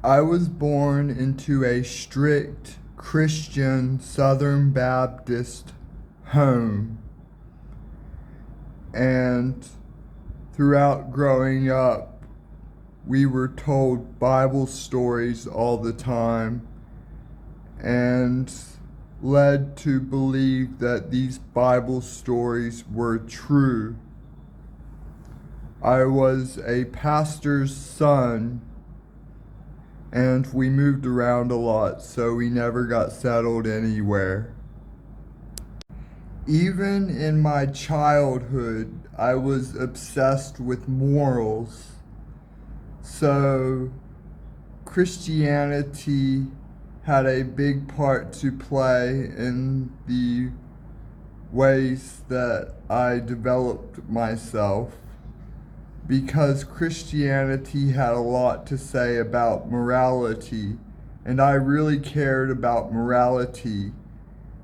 I was born into a strict Christian Southern Baptist home, and throughout growing up, we were told Bible stories all the time and led to believe that these Bible stories were true. I was a pastor's son, and we moved around a lot, so we never got settled anywhere. Even in my childhood, I was obsessed with morals. So Christianity had a big part to play in the ways that I developed myself, because Christianity had a lot to say about morality, and I really cared about morality,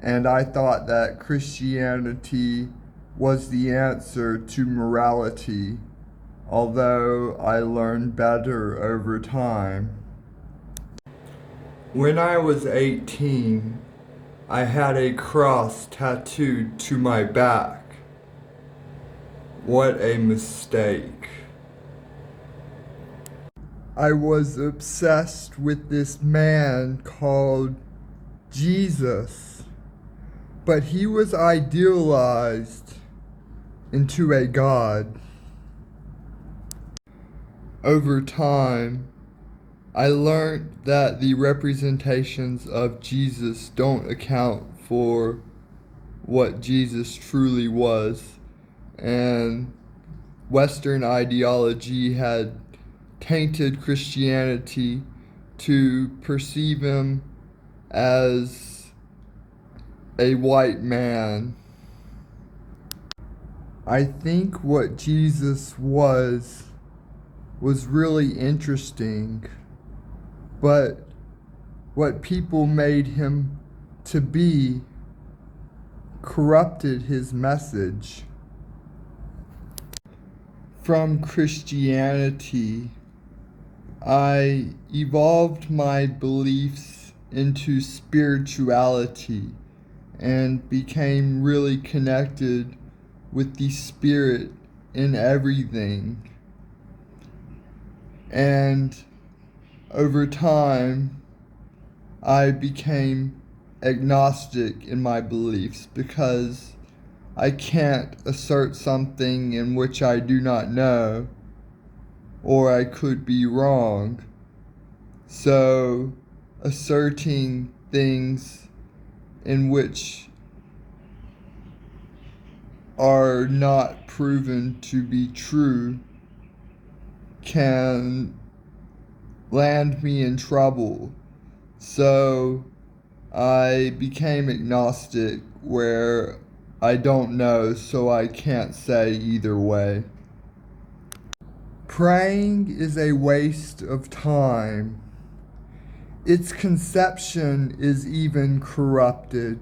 and I thought that Christianity was the answer to morality, although I learned better over time. When I was 18, I had a cross tattooed to my back. What a mistake. I was obsessed with this man called Jesus, but he was idealized into a god. Over time, I learned that the representations of Jesus don't account for what Jesus truly was, and Western ideology had tainted Christianity to perceive him as a white man. I think what Jesus was really interesting, but what people made him to be corrupted his message. From Christianity, I evolved my beliefs into spirituality and became really connected with the Spirit in everything. And over time, I became agnostic in my beliefs because I can't assert something in which I do not know, or I could be wrong. So, asserting things in which are not proven to be true can land me in trouble. So, I became agnostic, where I don't know, so I can't say either way. Praying is a waste of time. Its conception is even corrupted,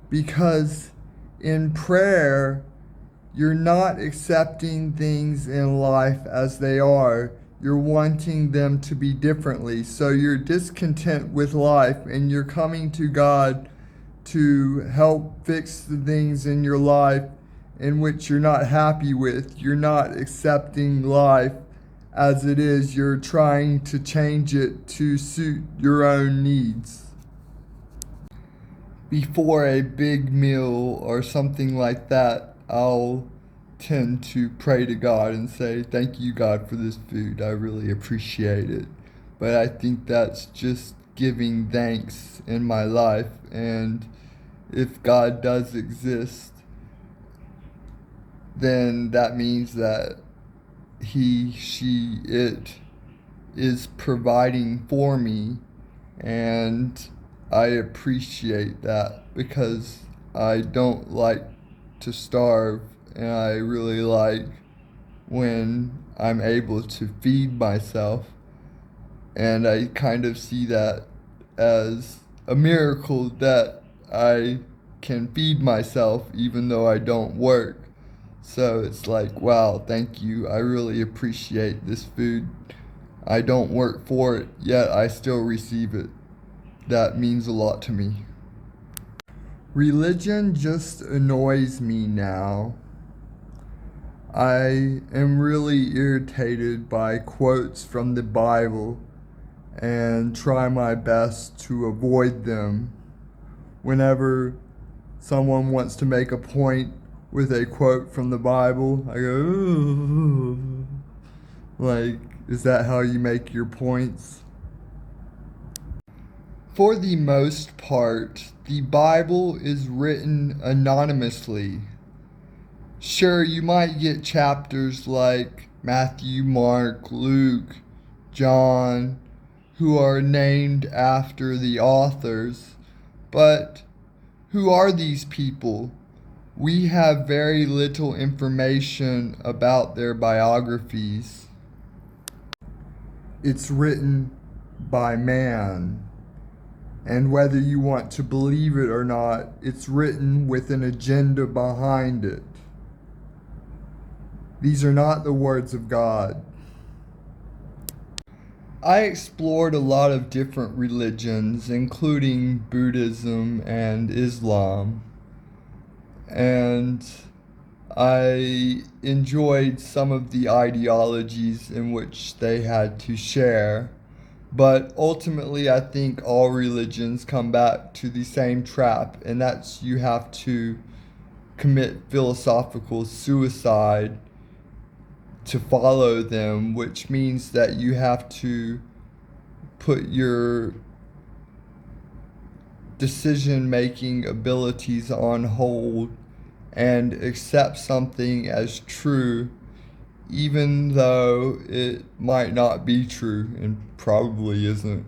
because in prayer, you're not accepting things in life as they are. You're wanting them to be differently. So you're discontent with life, and you're coming to God to help fix the things in your life in which you're not happy with. You're not accepting life as it is. You're trying to change it to suit your own needs. Before a big meal or something like that, I'll tend to pray to God and say, "Thank you, God, for this food. I really appreciate it." But I think that's just giving thanks in my life. And if God does exist, then that means that he, she, it is providing for me. And I appreciate that, because I don't like to starve, and I really like when I'm able to feed myself. And I kind of see that as a miracle that I can feed myself even though I don't work. So it's like, wow, thank you. I really appreciate this food. I don't work for it, yet I still receive it. That means a lot to me. Religion just annoys me now. I am really irritated by quotes from the Bible and try my best to avoid them. Whenever someone wants to make a point with a quote from the Bible, I go, ooh. Like, is that how you make your points? For the most part, the Bible is written anonymously. Sure, you might get chapters like Matthew, Mark, Luke, John, who are named after the authors, but who are these people? We have very little information about their biographies. It's written by man, and whether you want to believe it or not, it's written with an agenda behind it. These are not the words of God. I explored a lot of different religions, including Buddhism and Islam, and I enjoyed some of the ideologies in which they had to share. But ultimately, I think all religions come back to the same trap, and that's you have to commit philosophical suicide to follow them, which means that you have to put your decision-making abilities on hold and accept something as true, even though it might not be true and probably isn't.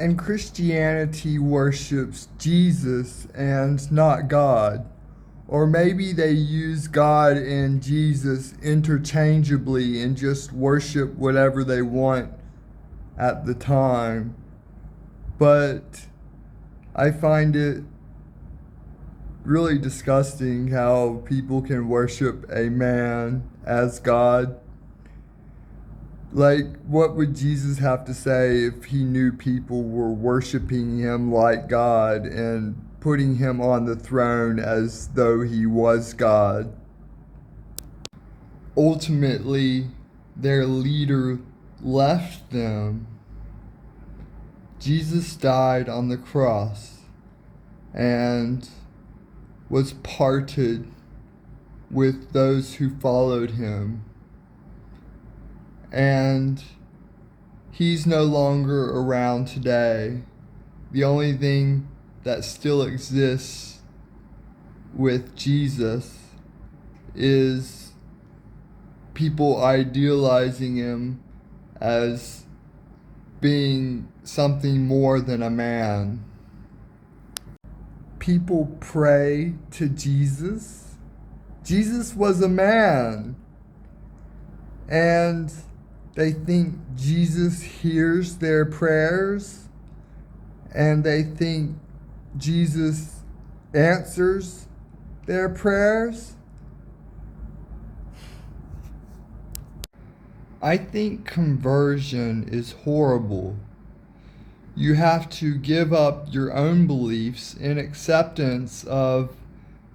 And Christianity worships Jesus and not God. Or maybe they use God and Jesus interchangeably and just worship whatever they want at the time. But I find it really disgusting how people can worship a man as God. Like, what would Jesus have to say if he knew people were worshiping him like God and putting him on the throne as though he was God? Ultimately, their leader left them. Jesus died on the cross and was parted with those who followed him. And he's no longer around today. The only thing that still exists with Jesus is people idealizing him as being something more than a man. People pray to Jesus. Jesus was a man. And they think Jesus hears their prayers. And they think Jesus answers their prayers. I think conversion is horrible. You have to give up your own beliefs in acceptance of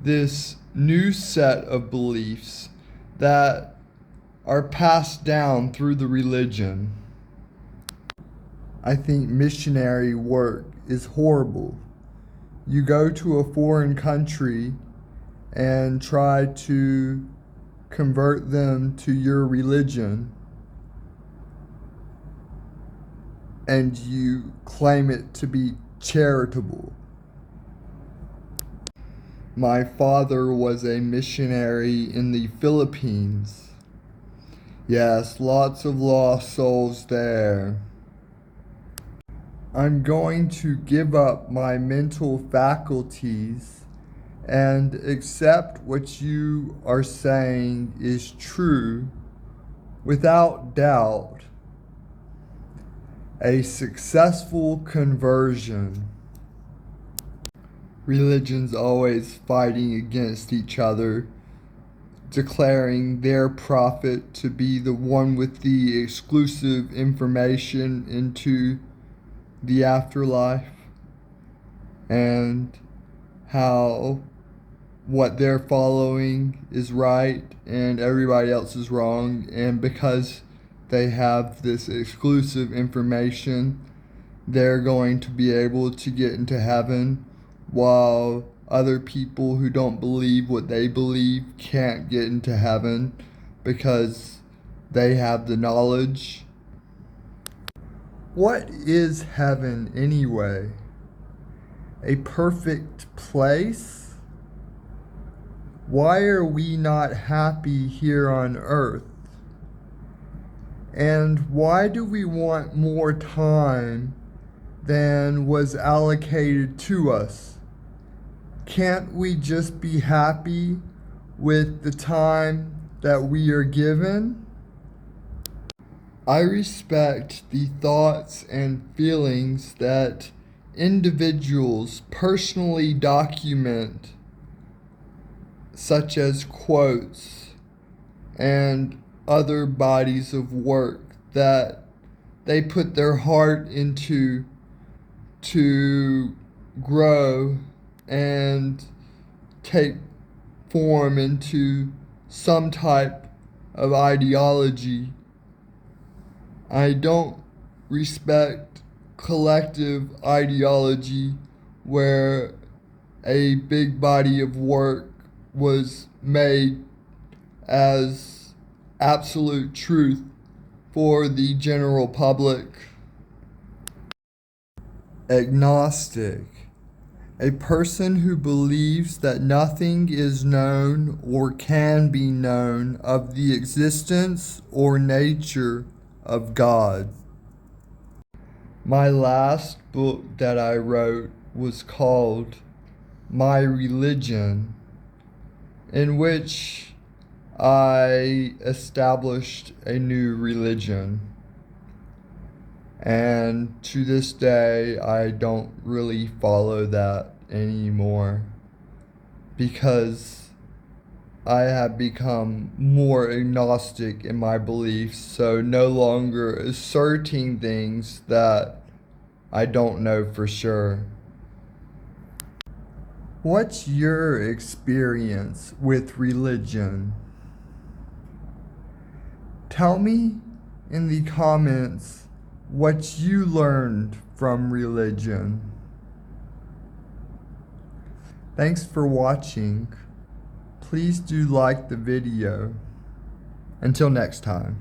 this new set of beliefs that are passed down through the religion. I think missionary work is horrible. You go to a foreign country and try to convert them to your religion, and you claim it to be charitable. My father was a missionary in the Philippines. Yes, lots of lost souls there. I'm going to give up my mental faculties and accept what you are saying is true without doubt. A successful conversion. Religions always fighting against each other declaring their prophet to be the one with the exclusive information into the afterlife, and how what they're following is right and everybody else is wrong, and because they have this exclusive information, they're going to be able to get into heaven, while other people who don't believe what they believe can't get into heaven because they have the knowledge. What is heaven anyway? A perfect place? Why are we not happy here on earth? And why do we want more time than was allocated to us? Can't we just be happy with the time that we are given? I respect the thoughts and feelings that individuals personally document, such as quotes and other bodies of work that they put their heart into to grow and take form into some type of ideology. I don't respect collective ideology where a big body of work was made as absolute truth for the general public. Agnostic. A person who believes that nothing is known or can be known of the existence or nature of God. My last book that I wrote was called My Religion, in which I established a new religion. And to this day, I don't really follow that anymore because I have become more agnostic in my beliefs, so no longer asserting things that I don't know for sure. What's your experience with religion? Tell me in the comments what you learned from religion. Thanks for watching. Please do like the video. Until next time.